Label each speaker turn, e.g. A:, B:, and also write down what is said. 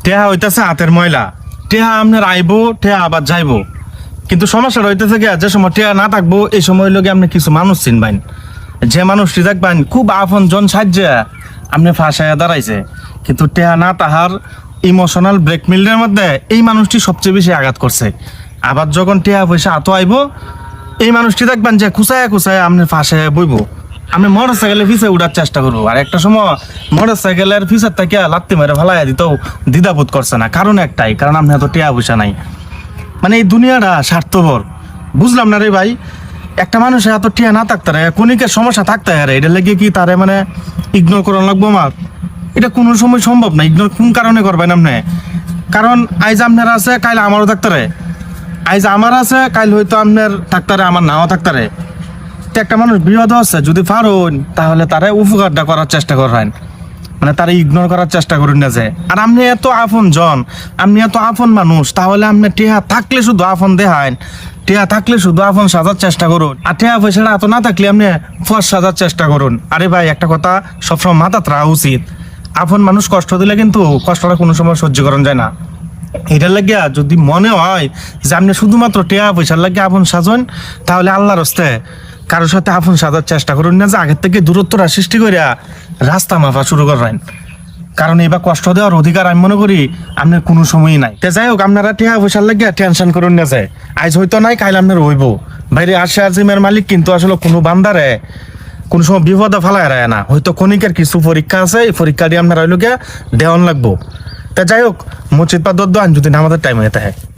A: টেহা হইতেছে হাতের ময়লা। টেহা আপনার আইবো, টেহা আবার যাইবো, কিন্তু সমস্যাটা হইতেছে গিয়া যে সময় টেহা না থাকবো এই সময় লোকে আপনি কিছু মানুষ চিনবেন, যে মানুষটি দেখবেন খুব আপন জন সাহায্যে আপনি ফাঁসাইয়া দাঁড়াইছে, কিন্তু টেহা না তাহার ইমোশনাল ব্ল্যাকমেইলের মধ্যে এই মানুষটি সবচেয়ে বেশি আঘাত করছে। আবার যখন টেহা পয়সা হাতে আইবো এই মানুষটি দেখবেন যে খুঁচায়া খুঁচায়া আপনি ফাঁসাইয়া বইবো। আমি মোটর সাইকেলের পিছে উঠার চেষ্টা করবো, আর একটা সময় মোটর সাইকেলের পিছের থেকে লাত্তি মেরে ফেলাইয়া দিতেও দ্বিধাবোধ করছে না, কারণ একটাই, কারণ আপনি এত টেয়া পয়সা নাই। মানে এই দুনিয়াটা স্বার্থপর, বুঝলাম না রে ভাই। একটা মানুষের এত টিয়া না থাকতে রে, কণিকের সমস্যা থাকতে পারে, এটা লেগে কি তারে মানে ইগনোর করা লাগবো আমার? এটা কোনো সময় সম্ভব না। ইগনোর কোন কারণে করবেন আপনি? কারণ আইজ আপনার আছে, কাইল আমারও থাকতারে। আইজ আমার আছে, কাইল হয়তো আপনার থাকতারে, আমার নাও থাকতারে। তো একটা মানুষ বিপদ আছে, যদি পারেন তাহলে তারে উপকারটা করার চেষ্টা করেন, মানে তারা ইগনোর করার চেষ্টা করুন না। যে আর আপনি এত আপন জন, আপনি এত আপন মানুষ, তাহলে আপনি টেহা থাকলে শুধু আপন দেখান, টেহা থাকলে শুধু আপন সাজার চেষ্টা করুন, আর টেহা পয়সাটা এত না থাকলে আপনি ফস সাজার চেষ্টা করুন। আরে ভাই, একটা কথা সবসময় মাথাত রাখা উচিত, আপন মানুষ কষ্ট দিলে কিন্তু কষ্টটা কোনো সময় সহ্য করা যায় না। এটার লাগিয়া যদি মনে হয় যে আপনি শুধুমাত্র টেহা পয়সার লাগে আপন সাজন, তাহলে আল্লাহর হস্তে কারোর সাথে আপন সাজার চেষ্টা করুন না, যে আগের থেকে দূরত্বটা সৃষ্টি করিয়া রাস্তা মাপা শুরু করেন। কারণ এবার কষ্ট দেওয়ার অধিকার আমি মনে করি আপনার কোনো সময়ই নাই। তে যাই হোক, আপনারা টেহা পয়সার লাগিয়া টেনশন করুন না, যায় আজ হয়তো নাই, কাইল আপনার হইব। বাইরে আসে আজিমের মালিক কিন্তু আসলে কোনো বান্দারে কোন সময় বিপদে ফেলায় রায় না। হয়তো ক্ষণিকের কিছু পরীক্ষা আছে, এই পরীক্ষা দিয়ে আপনার হইল গিয়া দেওয়ান লাগবো। তা যাই হোক, মসজিদ পা দোয়া যদি নামাজের টাইম হয়ে থাকে।